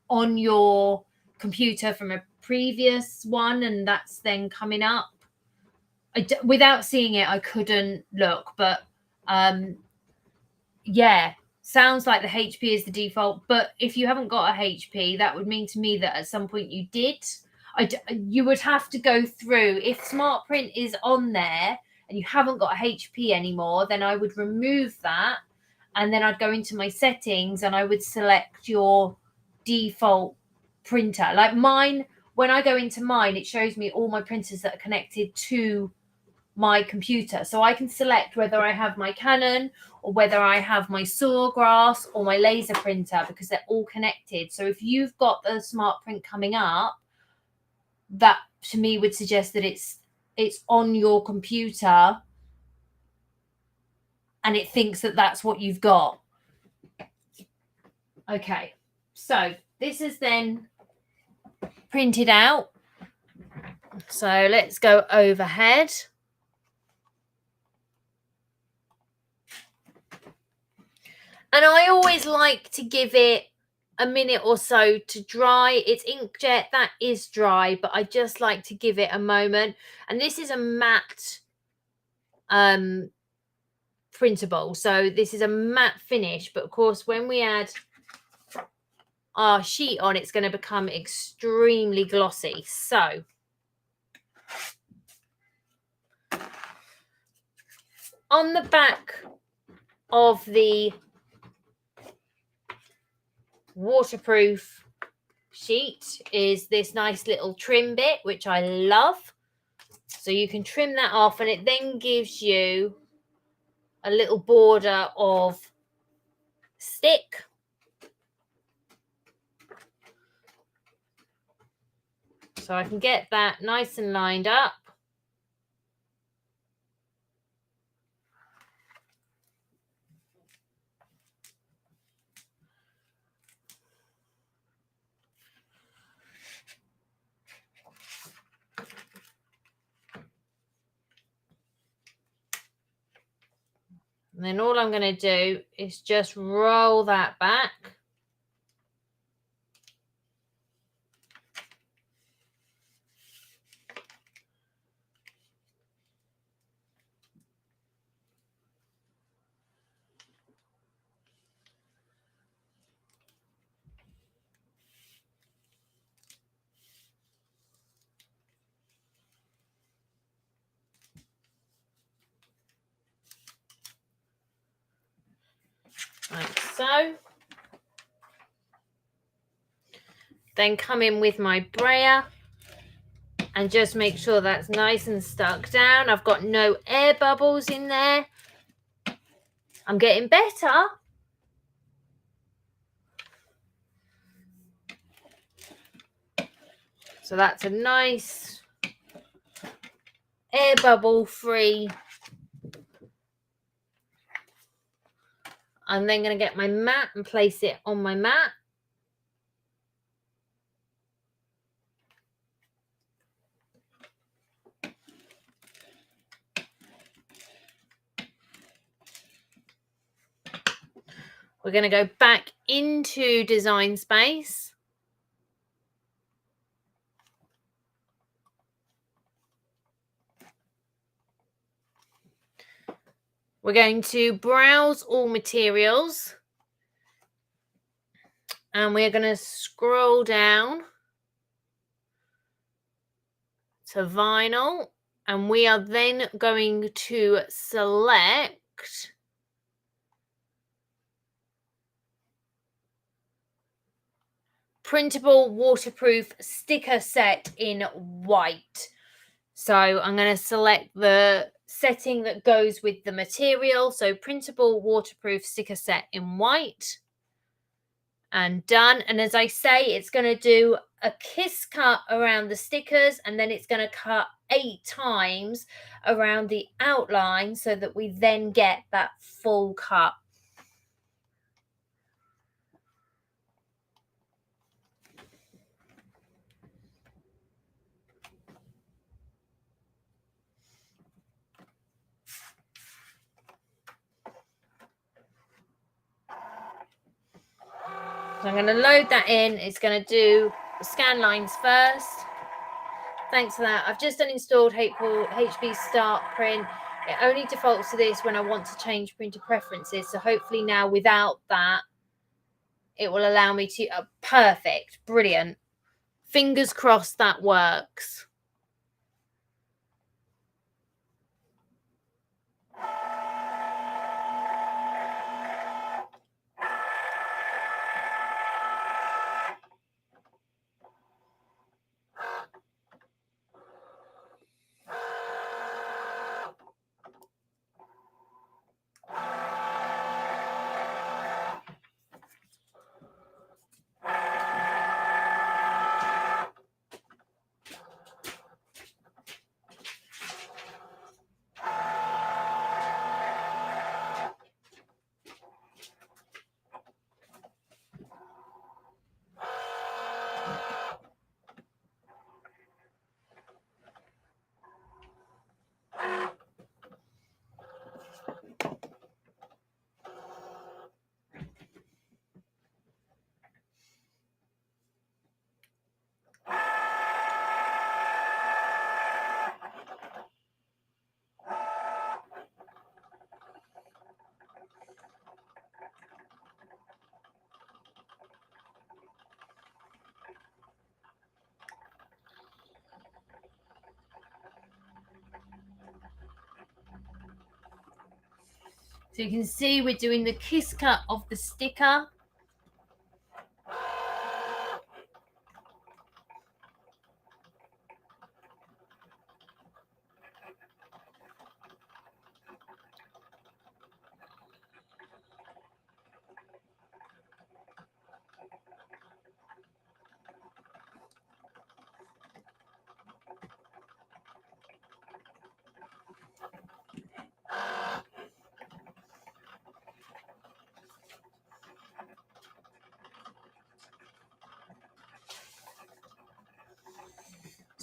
on your computer from a previous one and that's then coming up. Without seeing it, I couldn't look, but yeah, sounds like the HP is the default. But if you haven't got a HP, that would mean to me that at some point you did. You would have to go through. If Smart Print is on there and you haven't got a HP anymore, then I would remove that, and then I'd go into my settings and I would select your default printer. Like mine, when I go into mine, it shows me all my printers that are connected to my computer. So I can select whether I have my Canon or whether I have my Sawgrass or my laser printer, because they're all connected. So if you've got the Smart Print coming up, that to me would suggest that it's on your computer and it thinks that that's what you've got. Okay, so this is then printed out. So let's go overhead. And I always like to give it a minute or so to dry. It's inkjet, that is dry, but I just like to give it a moment. And this is a matte printable, so this is a matte finish, but of course when we add our sheet on, it's going to become extremely glossy. So on the back of the waterproof sheet is this nice little trim bit, which I love. So you can trim that off, and it then gives you a little border of stick. So I can get that nice and lined up. And then all I'm going to do is just roll that back. Like so. Then come in with my brayer and just make sure that's nice and stuck down. I've got no air bubbles in there. I'm getting better. So that's a nice air bubble free. I'm then going to get my mat and place it on my mat. We're going to go back into Design Space. We're going to browse all materials. And we're going to scroll down to vinyl. And we are then going to select printable waterproof sticker set in white. So I'm going to select the setting that goes with the material. So printable waterproof sticker set in white. And done. And as I say, it's going to do a kiss cut around the stickers, and then it's going to cut 8 times around the outline so that we then get that full cut. So I'm going to load that in. It's going to do the scan lines first. Thanks for that. I've just uninstalled HP Start Print. It only defaults to this when I want to change printer preferences. So hopefully now without that, it will allow me to... perfect. Brilliant. Fingers crossed that works. So you can see we're doing the kiss cut of the sticker.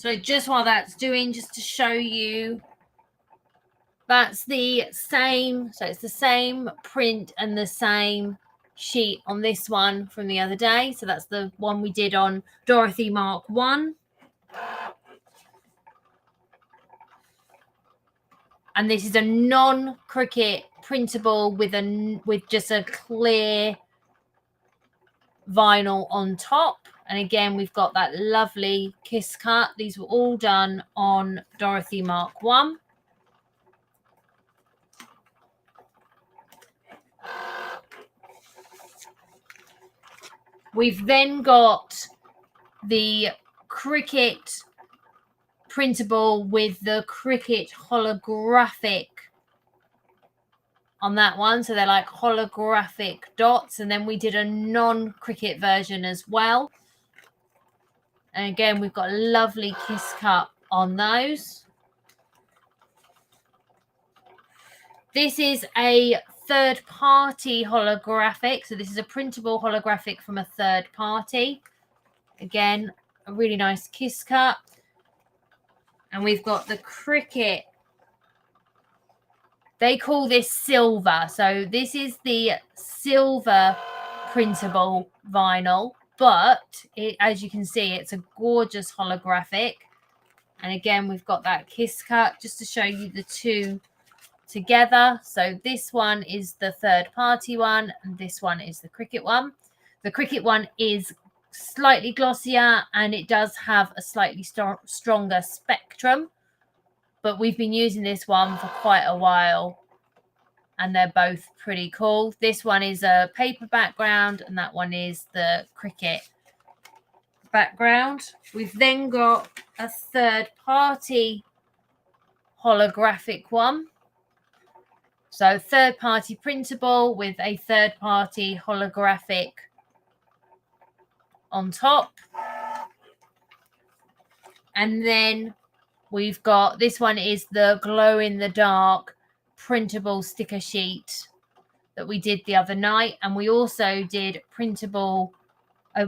So just while that's doing, just to show you, that's the same. So it's the same print and the same sheet on this one from the other day. So that's the one we did on Dorothy Mark 1. And this is a non-Cricut printable with just a clear vinyl on top. And again, we've got that lovely kiss cut. These were all done on Dorothy Mark 1. We've then got the Cricut printable with the Cricut holographic on that one. So they're like holographic dots. And then we did a non-Cricut version as well. And again, we've got a lovely kiss cut on those. This is a third-party holographic. So this is a printable holographic from a third party. Again, a really nice kiss cut. And we've got the Cricut. They call this silver. So this is the silver printable vinyl. But as you can see, it's a gorgeous holographic. And again, we've got that kiss cut just to show you the two together. So this one is the third party one, and this one is the Cricut one. The Cricut one is slightly glossier and it does have a slightly stronger spectrum, but we've been using this one for quite a while and they're both pretty cool. This one is a paper background and that one is the Cricut background. We've then got a third party holographic one. So third party printable with a third party holographic on top. And then we've got, this one is the glow in the dark printable sticker sheet that we did the other night. And we also did printable,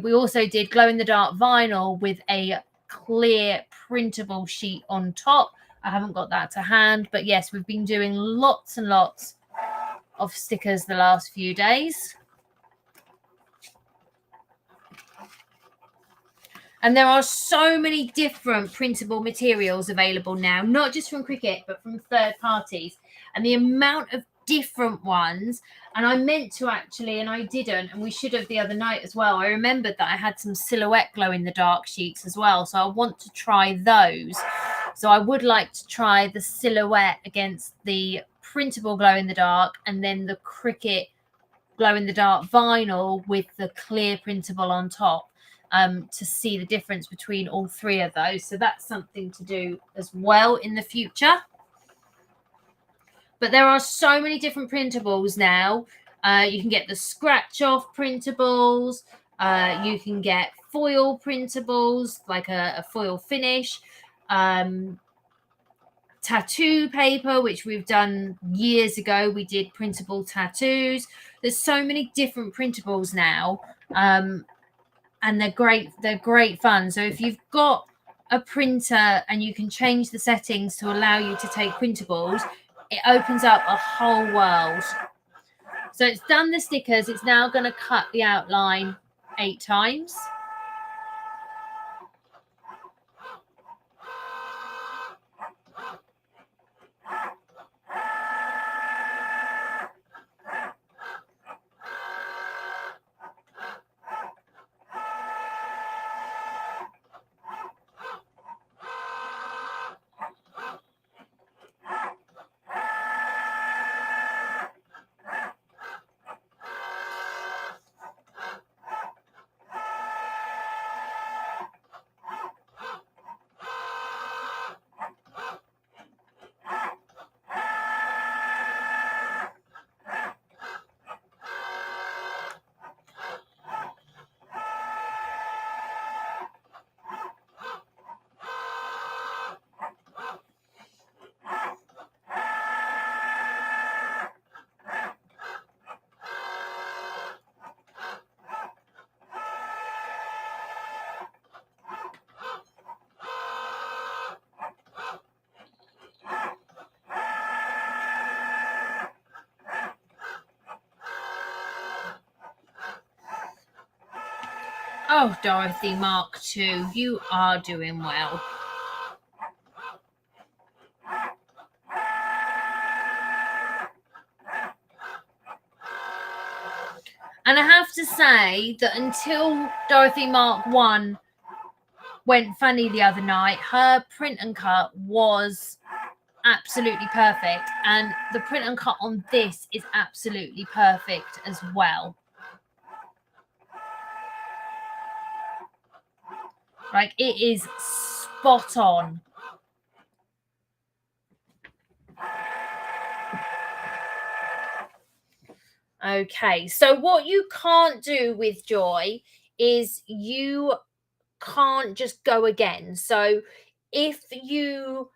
we also did glow in the dark vinyl with a clear printable sheet on top. I haven't got that to hand, but yes, we've been doing lots and lots of stickers the last few days. And there are so many different printable materials available now, not just from Cricut, but from third parties. And the amount of different ones, and I meant to actually, and I didn't, and we should have the other night as well. I remembered that I had some silhouette glow in the dark sheets as well. So I want to try those. So I would like to try the silhouette against the printable glow in the dark, and then the Cricut glow in the dark vinyl with the clear printable on top. To see the difference between all three of those. So that's something to do as well in the future. But there are so many different printables now. You can get the scratch off printables. You can get foil printables, like a foil finish. Tattoo paper, which we've done years ago. We did printable tattoos. There's so many different printables now. And they're great. They're great fun. So if you've got a printer and you can change the settings to allow you to take printables, it opens up a whole world. So it's done the stickers. It's now going to cut the outline 8 times. Oh, Dorothy Mark II, you are doing well. And I have to say that until Dorothy Mark I went funny the other night, her print and cut was absolutely perfect. And the print and cut on this is absolutely perfect as well. Like, it is spot on. Okay, so what you can't do with Joy is you can't just go again. So if you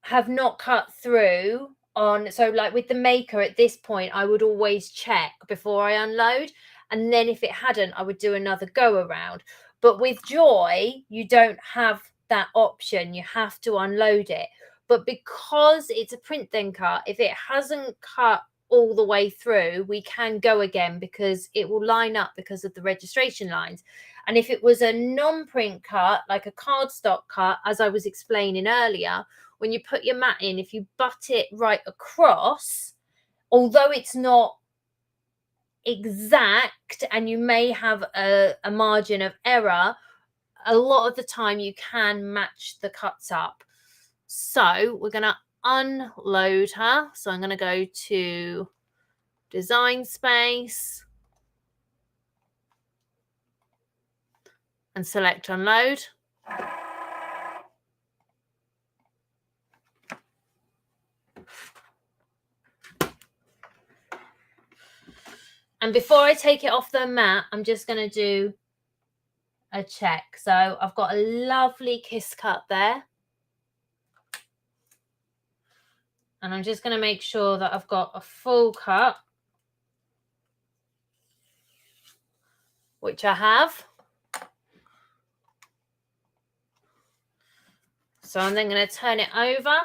have not cut through on, so like with the maker at this point, I would always check before I unload. And then if it hadn't, I would do another go around. But with Joy, you don't have that option. You have to unload it. But because it's a print then cut, if it hasn't cut all the way through, we can go again because it will line up because of the registration lines. And if it was a non-print cut, like a cardstock cut, as I was explaining earlier, when you put your mat in, if you butt it right across, although it's not exact and you may have a margin of error, a lot of the time you can match the cuts up. So we're going to unload her. So I'm going to go to design space and select unload. And before I take it off the mat, I'm just going to do a check. So I've got a lovely kiss cut there. And I'm just going to make sure that I've got a full cut, which I have. So I'm then going to turn it over.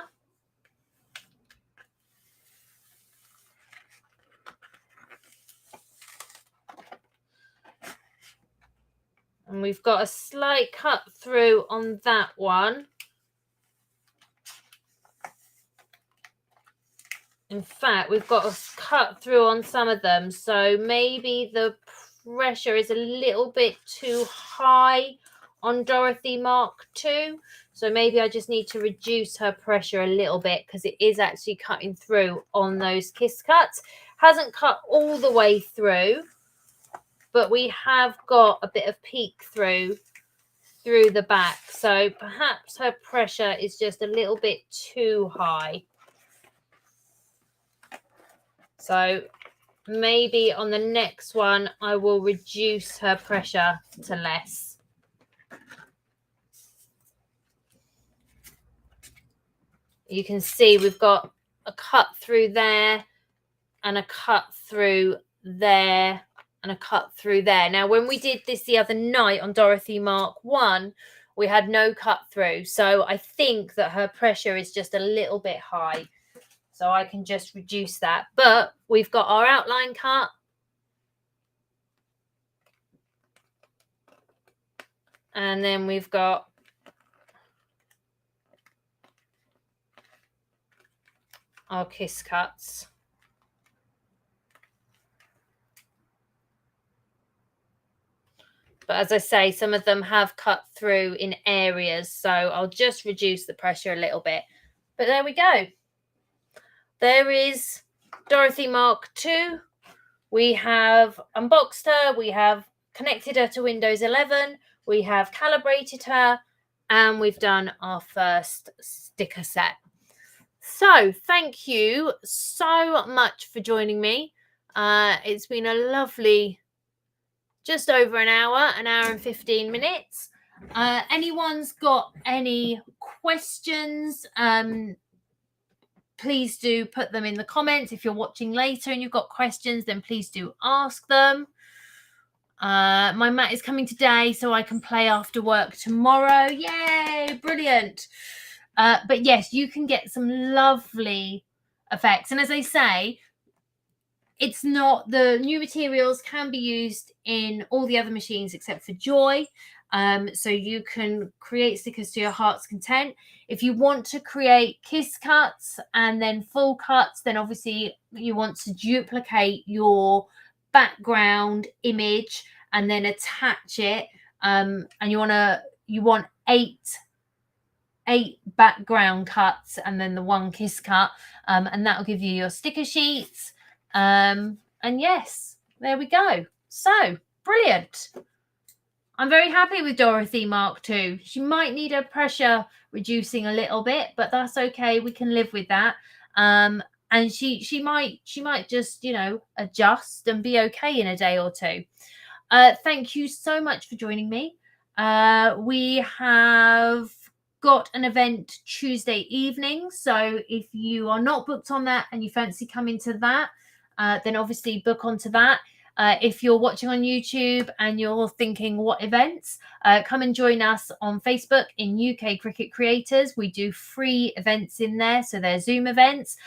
And we've got a slight cut through on that one. In fact, we've got a cut through on some of them. So maybe the pressure is a little bit too high on Dorothy Mark II. So maybe I just need to reduce her pressure a little bit because it is actually cutting through on those kiss cuts. Hasn't cut all the way through, but we have got a bit of peek through the back. So perhaps her pressure is just a little bit too high. So maybe on the next one, I will reduce her pressure to less. You can see we've got a cut through there and a cut through there and a cut through there. Now, when we did this the other night on Dorothy Mark I, we had no cut through. So I think that her pressure is just a little bit high. So I can just reduce that. But we've got our outline cut. And then we've got our kiss cuts. But as I say, some of them have cut through in areas. So I'll just reduce the pressure a little bit. But there we go. There is Dorothy Mark II. We have unboxed her. We have connected her to Windows 11. We have calibrated her. And we've done our first sticker set. So thank you so much for joining me. It's been a lovely, just over an hour and 15 minutes. Anyone's got any questions, please do put them in the comments. If you're watching later and you've got questions, then please do ask them. My mat is coming today, so I can play after work tomorrow. Yay, brilliant. But yes, you can get some lovely effects. And as I say, it's not, the new materials can be used in all the other machines except for Joy. So you can create stickers to your heart's content. If you want to create kiss cuts and then full cuts, then obviously you want to duplicate your background image and then attach it. And you want eight background cuts and then the one kiss cut, and that'll give you your sticker sheets. And yes, there we go. So brilliant. I'm very happy with Dorothy Mark II. She might need her pressure reducing a little bit, but that's okay. We can live with that. And she might just, you know, adjust and be okay in a day or two. Thank you so much for joining me. We have got an event Tuesday evening, so if you are not booked on that and you fancy coming to that, then obviously book onto that. If you're watching on YouTube and you're thinking what events, come and join us on Facebook in UK Cricut Creators. We do free events in there, so they're Zoom events.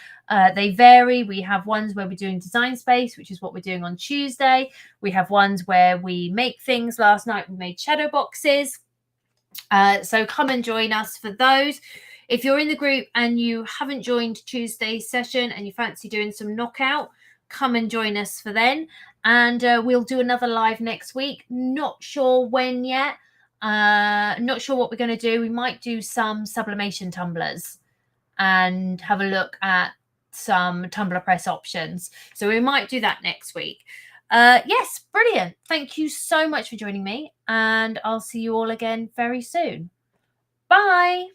They vary. We have ones where we're doing design space, which is what we're doing on Tuesday. We have ones where we make things. Last night we made shadow boxes. So come and join us for those. If you're in the group and you haven't joined Tuesday's session and you fancy doing some knockout, come and join us for then. And we'll do another live next week. Not sure when yet. Not sure what we're going to do. We might do some sublimation tumblers and have a look at some tumbler press options. So we might do that next week. Yes, brilliant. Thank you so much for joining me, and I'll see you all again very soon. Bye.